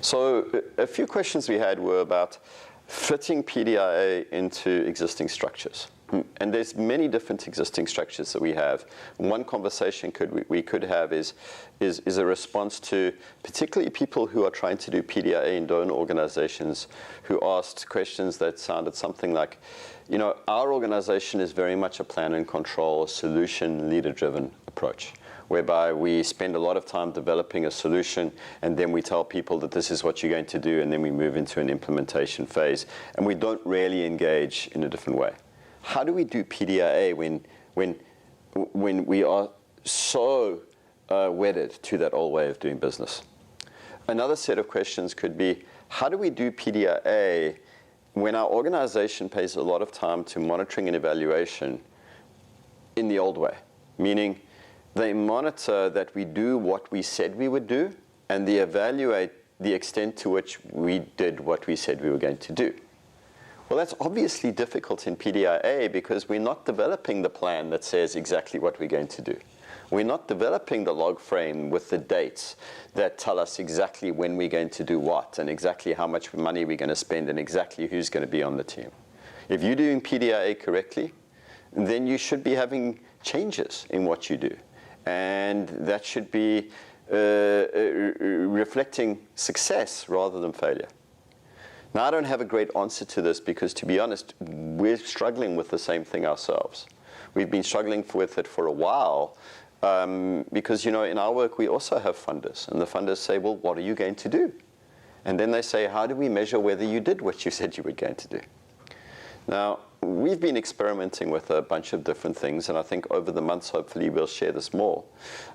So a few questions we had were about fitting PDIA into existing structures. And there's many different existing structures that we have. One conversation we could have is a response to particularly people who are trying to do PDIA in donor organizations who asked questions that sounded something like, you know, our organization is very much a plan and control, solution leader-driven approach, whereby we spend a lot of time developing a solution and then we tell people that this is what you're going to do, and then we move into an implementation phase, and we don't really engage in a different way. How do we do PDIA when we are so wedded to that old way of doing business? Another set of questions could be, how do we do PDIA when our organization pays a lot of time to monitoring and evaluation in the old way? Meaning, they monitor that we do what we said we would do, and they evaluate the extent to which we did what we said we were going to do. Well, that's obviously difficult in PDIA because we're not developing the plan that says exactly what we're going to do. We're not developing the log frame with the dates that tell us exactly when we're going to do what and exactly how much money we're going to spend and exactly who's going to be on the team. If you're doing PDIA correctly, then you should be having changes in what you do. And that should be reflecting success rather than failure. Now, I don't have a great answer to this because, to be honest, we're struggling with the same thing ourselves. We've been struggling with it for a while because, you know, in our work, we also have funders. And the funders say, well, what are you going to do? And then they say, how do we measure whether you did what you said you were going to do? Now, we've been experimenting with a bunch of different things, and I think over the months, hopefully, we'll share this more.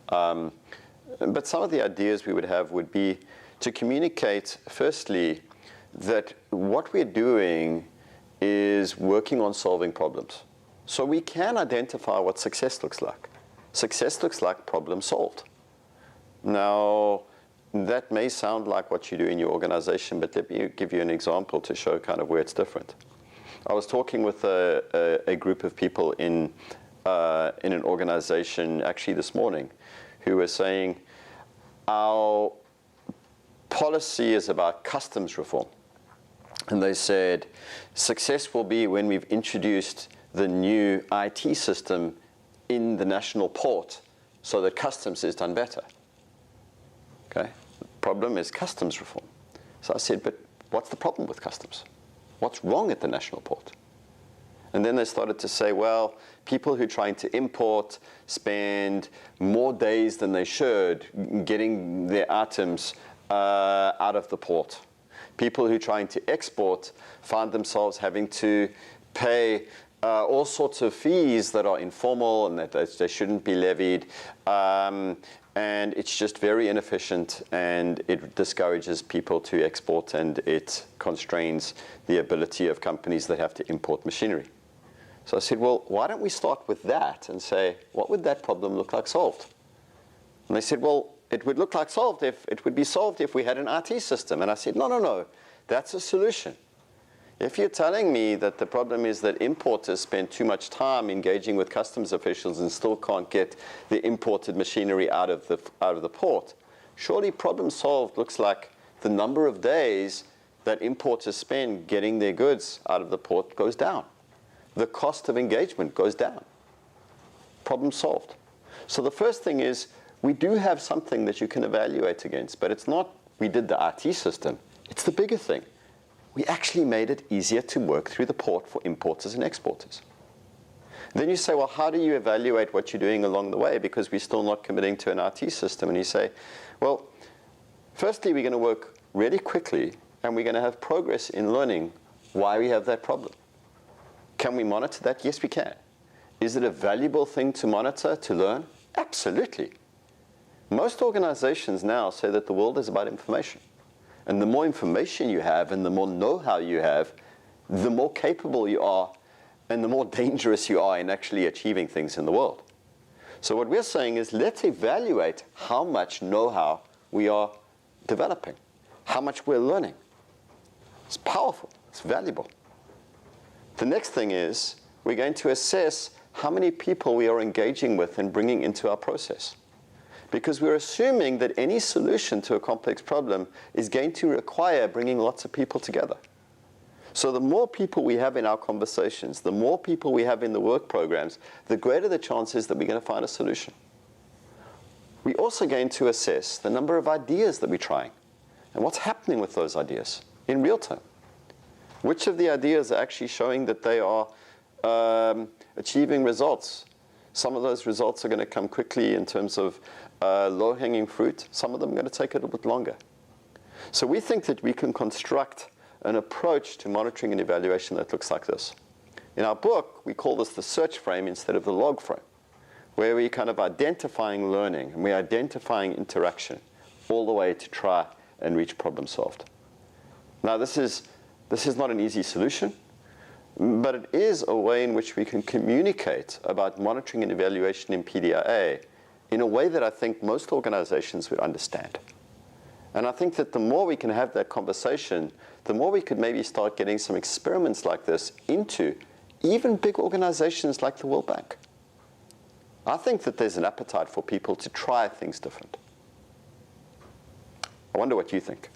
But some of the ideas we would have would be to communicate, firstly, that what we're doing is working on solving problems. So we can identify what success looks like. Success looks like problem solved. Now, that may sound like what you do in your organization, but let me give you an example to show kind of where it's different. I was talking with a group of people in an organization actually this morning who were saying, our policy is about customs reform. And they said, success will be when we've introduced the new IT system in the national port so that customs is done better. Okay? The problem is customs reform. So I said, but what's the problem with customs? What's wrong at the national port? And then they started to say, well, people who are trying to import spend more days than they should getting their items out of the port. People who are trying to export find themselves having to pay all sorts of fees that are informal and that they shouldn't be levied. And it's just very inefficient, and it discourages people to export, and it constrains the ability of companies that have to import machinery. So I said, well, why don't we start with that and say, what would that problem look like solved? And they said, well, it would look like it would be solved if we had an IT system. And I said, no, that's a solution. If you're telling me that the problem is that importers spend too much time engaging with customs officials and still can't get the imported machinery out of the port, surely problem solved looks like the number of days that importers spend getting their goods out of the port goes down. The cost of engagement goes down. Problem solved. So the first thing is, we do have something that you can evaluate against, but it's not we did the IT system. It's the bigger thing. We actually made it easier to work through the port for importers and exporters. Then you say, well, how do you evaluate what you're doing along the way, because we're still not committing to an IT system? And you say, well, firstly, we're going to work really quickly, and we're going to have progress in learning why we have that problem. Can we monitor that? Yes, we can. Is it a valuable thing to monitor, to learn? Absolutely. Most organizations now say that the world is about information. And the more information you have and the more know-how you have, the more capable you are and the more dangerous you are in actually achieving things in the world. So what we're saying is, let's evaluate how much know-how we are developing, how much we're learning. It's powerful. It's valuable. The next thing is, we're going to assess how many people we are engaging with and bringing into our process. because we're assuming that any solution to a complex problem is going to require bringing lots of people together. So the more people we have in our conversations, the more people we have in the work programs, the greater the chance is that we're going to find a solution. We're also going to assess the number of ideas that we're trying and what's happening with those ideas in real time. Which of the ideas are actually showing that they are achieving results? Some of those results are going to come quickly in terms of low-hanging fruit. Some of them are going to take a little bit longer. So we think that we can construct an approach to monitoring and evaluation that looks like this. In our book, we call this the search frame instead of the log frame, where we're kind of identifying learning and we're identifying interaction all the way to try and reach problem solved. Now, this is not an easy solution, but it is a way in which we can communicate about monitoring and evaluation in PDIA in a way that I think most organizations would understand. And I think that the more we can have that conversation, the more we could maybe start getting some experiments like this into even big organizations like the World Bank. I think that there's an appetite for people to try things different. I wonder what you think.